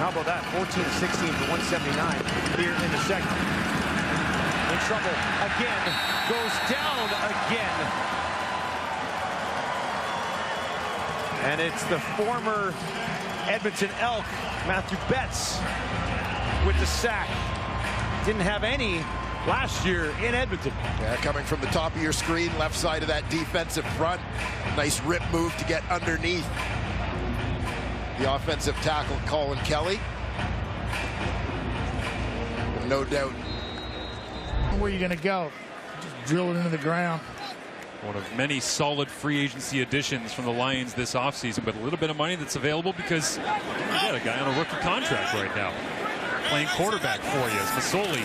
How about that? 14-16 for 179 here in the second. In trouble again. Goes down again. And it's the former Edmonton Elk, Mathieu Betts, with the sack. Didn't have any last year in Edmonton. Yeah, coming from the top of your screen, left side of that defensive front. Nice rip move to get underneath the offensive tackle, Colin Kelly. No doubt. Where are you going to go? Just drill it into the ground. One of many solid free agency additions from the Lions this offseason, but a little bit of money that's available because you got a guy on a rookie contract right now. Playing quarterback for you is Masoli.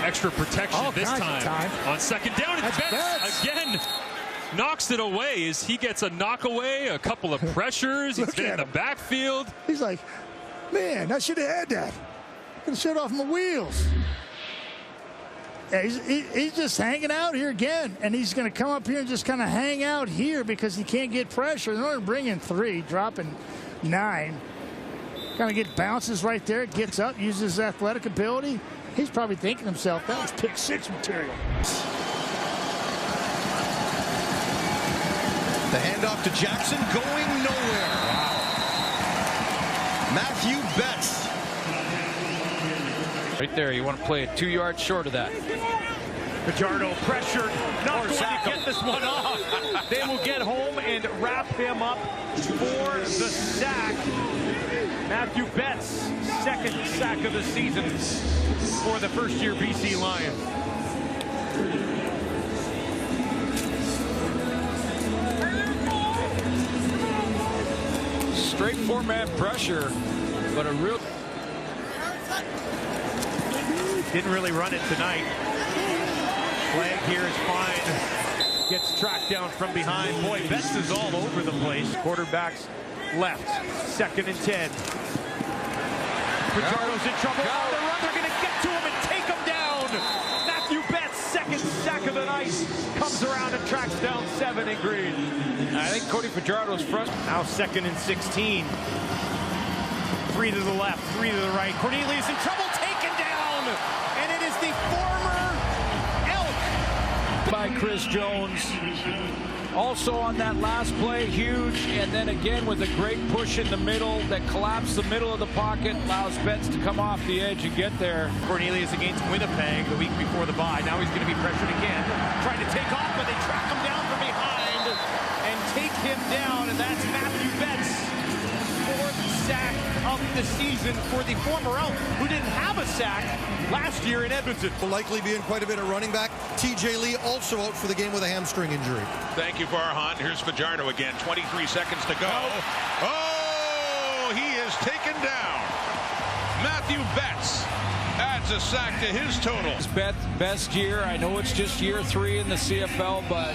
Extra protection this time on second down. It's Betts again. Knocks it away as he gets a knock away, a couple of pressures. He's in the backfield. He's like, man, I should have had that. Could have shut off my wheels. Yeah, he's just hanging out here again, and he's going to come up here and just kind of hang out here because he can't get pressure. In order to bring in 3, dropping 9. Kind of get bounces right there, gets up, uses his athletic ability. He's probably thinking to himself, that was pick 6 material. The handoff to Jackson going nowhere. Wow. Mathieu Betts. Right there, you want to play it 2 yards short of that. Fajardo pressured, not going to get this one off. They will get home and wrap him up for the sack. Mathieu Betts, second sack of the season for the first-year BC Lions. Straight 4-man pressure, but a real... Didn't really run it tonight. Flag here is fine. Gets tracked down from behind. Boy, Betts is all over the place. Quarterbacks left. 2nd and 10. Fajardo's in trouble. On the run, they're going to get to him and take him down. Mathieu Betts, second sack of the night, comes around and tracks down 7 in green. I think Cody Fajardo's frustrated. Now 2nd and 16. 3 to the left, 3 to the right. Cornelius in trouble, taken down. And it is the former Elk. By Chris Jones. Also on that last play, huge, and then again with a great push in the middle that collapsed the middle of the pocket, allows Betts to come off the edge and get there. Cornelius against Winnipeg the week before the bye. Now he's going to be pressured again, trying to take off, but they track him down from behind and take him down, and that's Mathieu Betts. 4th sack of the season for the former Elk, who didn't have a sack last year in Edmonton. Will likely be in quite a bit of running back. TJ Lee also out for the game with a hamstring injury. Thank you, Farhan. Here's Fajardo again. 23 seconds to go. Oh, he is taken down. Mathieu Betts adds a sack to his total. His best year. I know it's just year 3 in the CFL, but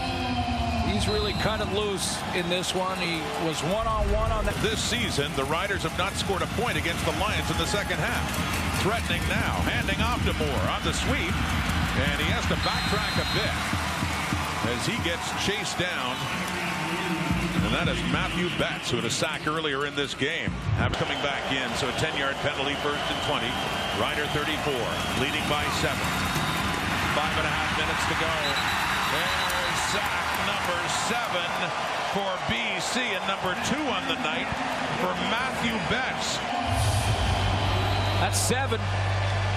he's really cut it loose in this one. He was one-on-one on that. This season, the Riders have not scored a point against the Lions in the second half. Threatening now, handing off to Moore on the sweep, and he has to backtrack a bit as he gets chased down. And that is Mathieu Betts, who had a sack earlier in this game. Coming back in, so a 10-yard penalty, 1st and 20. Rider 34, leading by 7. 5.5 minutes to go. There's sack number 7 for BC, and number 2 on the night for Mathieu Betts. That's 7,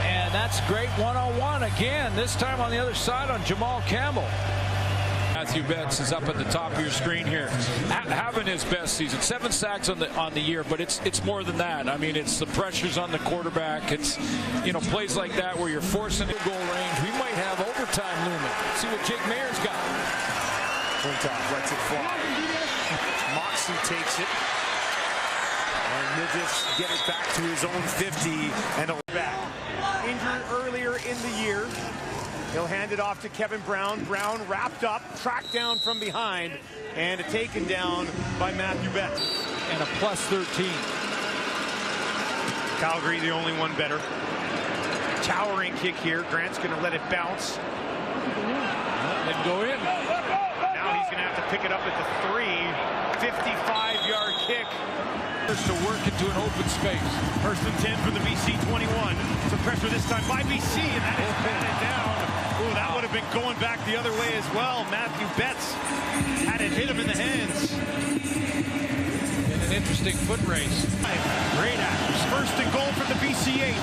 and that's great one-on-one again, this time on the other side on Jamal Campbell. Mathieu Betts is up at the top of your screen here, having his best season. 7 sacks on the year, but it's more than that. I mean, it's the pressures on the quarterback. It's, you know, plays like that where you're forcing the goal range. We might have overtime looming. See what Jake Mayer's got. Clinton lets it fly. Moxie takes it. And he'll just get it back to his own 50 and a back. Injured earlier in the year. He'll hand it off to Kevin Brown. Brown wrapped up, tracked down from behind, and taken down by Mathieu Betts. And a +13. Calgary, the only one better. Towering kick here. Grant's going to let it bounce. And go in. Now he's going to have to pick it up at the 3. 55-yard kick. To work into an open space. First and 10 for the BC 21. Some pressure this time by BC, and that is batted down. Ooh, that would have been going back the other way as well. Mathieu Betts had it hit him in the hands. In an interesting foot race. Great actors. First and goal from the BC 8.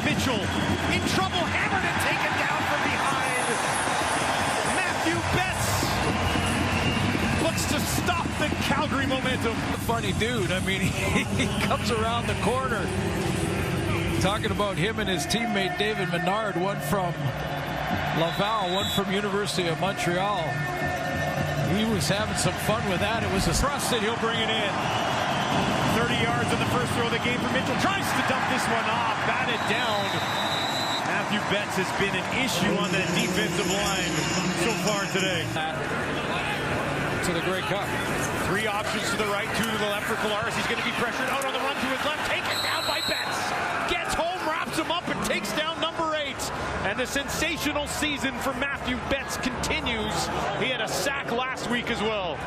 Mitchell in trouble, hammered and taken down from behind. Mathieu Betts looks to stop the Calgary momentum. Funny dude. I mean, he comes around the corner. Talking about him and his teammate David Menard, one from Laval, one from University of Montreal. He was having some fun with that. It was a thrust, and he'll bring it in. 30 yards in the first throw of the game for Mitchell. Tries to dump this one off, batted down. Mathieu Betts has been an issue on that defensive line so far today. To the Grey Cup. 3 options to the right, 2 to the left for Collaros. He's going to be pressured out on the run to his left. Taken down by Betts. Gets home, wraps him up, and takes down number 8. And the sensational season for Mathieu Betts continues. He had a sack last week as well.